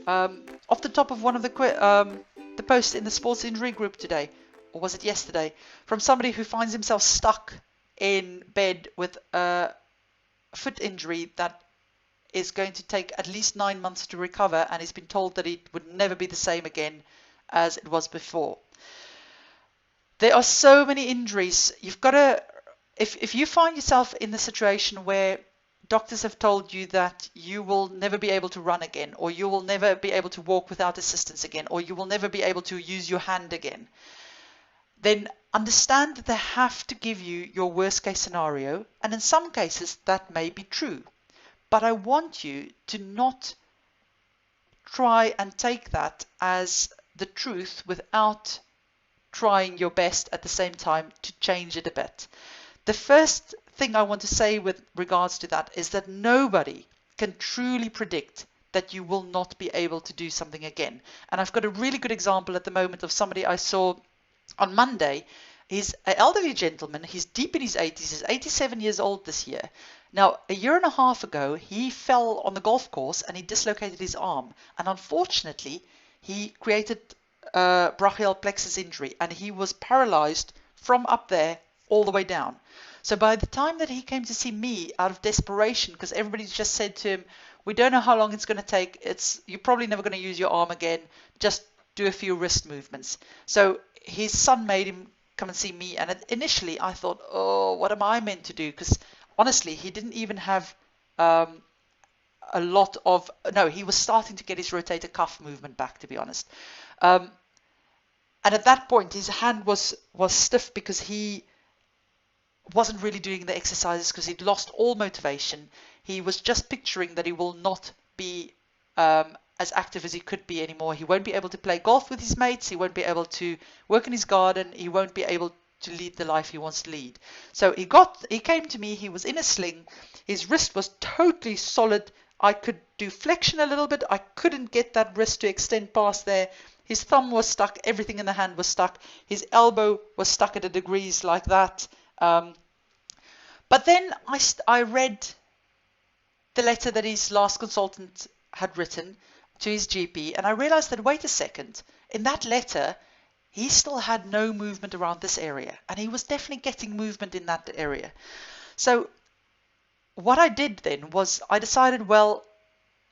off the top of one of the posts in the sports injury group today, or was it yesterday, from somebody who finds himself stuck in bed with a foot injury that is going to take at least 9 months to recover, and he's been told that it would never be the same again as it was before. There are so many injuries. You've got to, if you find yourself in the situation where doctors have told you that you will never be able to run again, or you will never be able to walk without assistance again, or you will never be able to use your hand again, then understand that they have to give you your worst case scenario, and in some cases that may be true. But I want you to not try and take that as the truth without trying your best at the same time to change it a bit. The first thing I want to say with regards to that is that nobody can truly predict that you will not be able to do something again. And I've got a really good example at the moment of somebody I saw on Monday. He's an elderly gentleman. He's deep in his 80s. He's 87 years old this year. Now, a year and a half ago, he fell on the golf course and he dislocated his arm. And unfortunately, he created brachial plexus injury, and he was paralyzed from up there all the way down. So by the time that he came to see me out of desperation, because everybody just said to him, we don't know how long it's going to take, you're probably never going to use your arm again, just do a few wrist movements. So his son made him come and see me, and initially I thought, oh, what am I meant to do? Because honestly, he didn't even have a lot of, no, he was starting to get his rotator cuff movement back, to be honest. And at that point, his hand was stiff because he wasn't really doing the exercises because he'd lost all motivation. He was just picturing that he will not be as active as he could be anymore. He won't be able to play golf with his mates. He won't be able to work in his garden. He won't be able to lead the life he wants to lead. So he came to me. He was in a sling. His wrist was totally solid. I could do flexion a little bit. I couldn't get that wrist to extend past there. His thumb was stuck. Everything in the hand was stuck. His elbow was stuck at a degrees like that. But then I read the letter that his last consultant had written to his GP, and I realized that, wait a second, in that letter, he still had no movement around this area, and he was definitely getting movement in that area. So what I did then was I decided, well,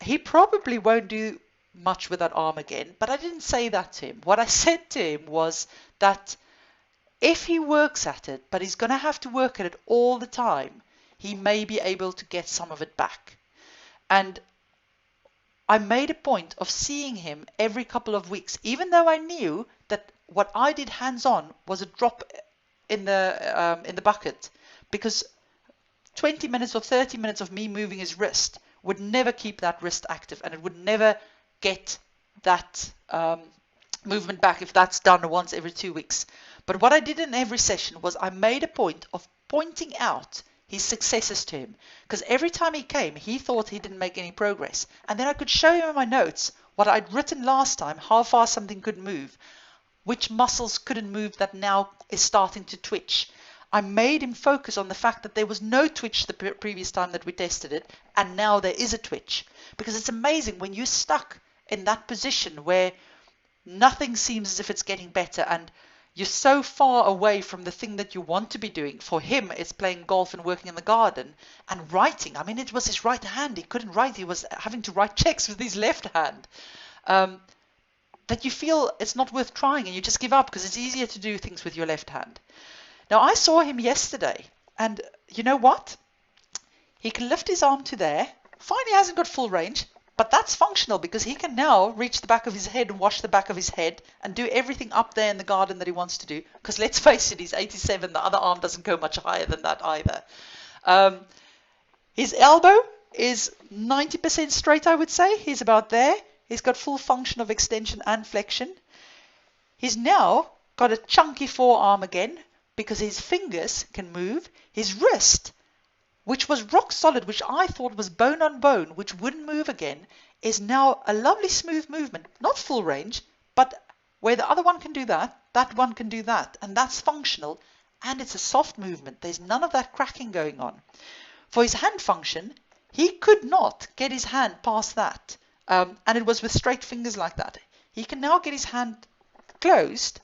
he probably won't do much with that arm again, but I didn't say that to him. What I said to him was that if he works at it, but he's going to have to work at it all the time, he may be able to get some of it back. And I made a point of seeing him every couple of weeks, even though I knew that what I did hands-on was a drop in the bucket, because 20 minutes or 30 minutes of me moving his wrist would never keep that wrist active, and it would never get that movement back if that's done once every 2 weeks. But what I did in every session was I made a point of pointing out his successes to him, because every time he came, he thought he didn't make any progress. And then I could show him in my notes what I'd written last time, how far something could move, which muscles couldn't move that now is starting to twitch. I made him focus on the fact that there was no twitch the previous time that we tested it, and now there is a twitch. Because it's amazing when you're stuck in that position where nothing seems as if it's getting better, and you're so far away from the thing that you want to be doing. For him, it's playing golf and working in the garden and writing. I mean, it was his right hand. He couldn't write. He was having to write checks with his left hand. That you feel it's not worth trying, and you just give up because it's easier to do things with your left hand. Now, I saw him yesterday, and you know what? He can lift his arm to there. Fine, he hasn't got full range, but that's functional because he can now reach the back of his head and wash the back of his head and do everything up there in the garden that he wants to do. Because let's face it, he's 87. The other arm doesn't go much higher than that either. His elbow is 90% straight, I would say. He's about there. He's got full function of extension and flexion. He's now got a chunky forearm again because his fingers can move. His wrist, which was rock solid, which I thought was bone on bone, which wouldn't move again, is now a lovely smooth movement. Not full range, but where the other one can do that, that one can do that. And that's functional, and it's a soft movement. There's none of that cracking going on. For his hand function, he could not get his hand past that. And it was with straight fingers like that. He can now get his hand closed.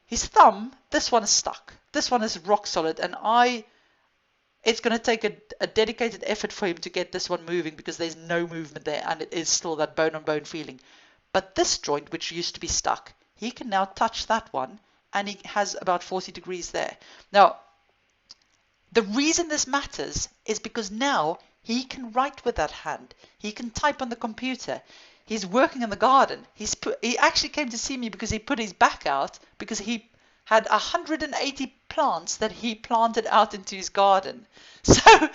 His thumb, this one is stuck. This one is rock solid, and it's going to take a dedicated effort for him to get this one moving because there's no movement there and it is still that bone on bone feeling. But this joint, which used to be stuck, he can now touch that one and he has about 40 degrees there. Now, the reason this matters is because now he can write with that hand. He can type on the computer. He's working in the garden. He actually came to see me because he put his back out because he had 180 plants that he planted out into his garden. So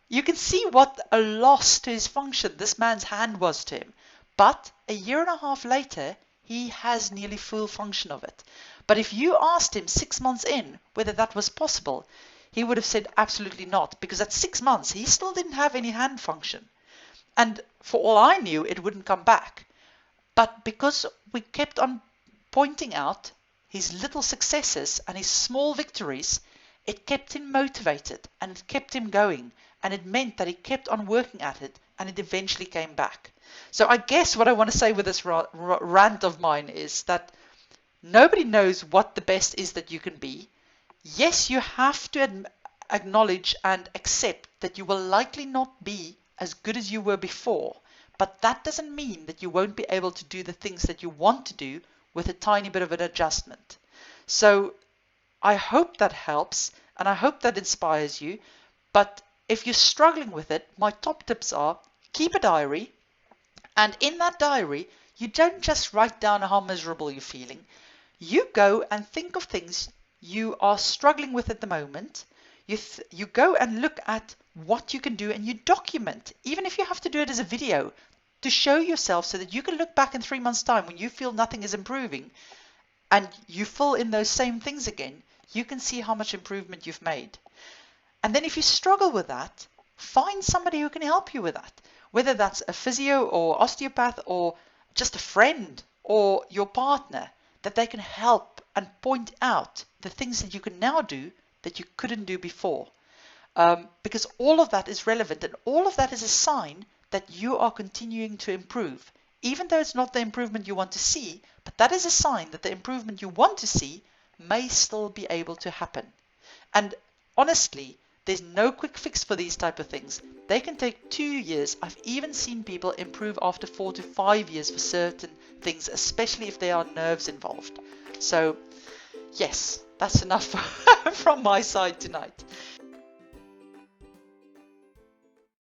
you can see what a loss to his function this man's hand was to him. But a year and a half later, he has nearly full function of it. But if you asked him 6 months in whether that was possible, he would have said absolutely not, because at 6 months he still didn't have any hand function. And for all I knew, it wouldn't come back. But because we kept on pointing out his little successes and his small victories, it kept him motivated and it kept him going. And it meant that he kept on working at it and it eventually came back. So I guess what I want to say with this rant of mine is that nobody knows what the best is that you can be. Yes, you have to acknowledge and accept that you will likely not be as good as you were before, but that doesn't mean that you won't be able to do the things that you want to do with a tiny bit of an adjustment. So I hope that helps and I hope that inspires you. But if you're struggling with it, my top tips are keep a diary, and in that diary, you don't just write down how miserable you're feeling. You go and think of things you are struggling with at the moment. You go and look at what you can do and you document, even if you have to do it as a video, to show yourself so that you can look back in 3 months' time when you feel nothing is improving and you fill in those same things again, you can see how much improvement you've made. And then if you struggle with that, find somebody who can help you with that, whether that's a physio or osteopath or just a friend or your partner, that they can help and point out the things that you can now do that you couldn't do before. Because all of that is relevant and all of that is a sign that you are continuing to improve. Even though it's not the improvement you want to see, but that is a sign that the improvement you want to see may still be able to happen. And honestly, there's no quick fix for these type of things. They can take 2 years. I've even seen people improve after 4 to 5 years for certain things, especially if there are nerves involved. So yes, that's enough from my side tonight.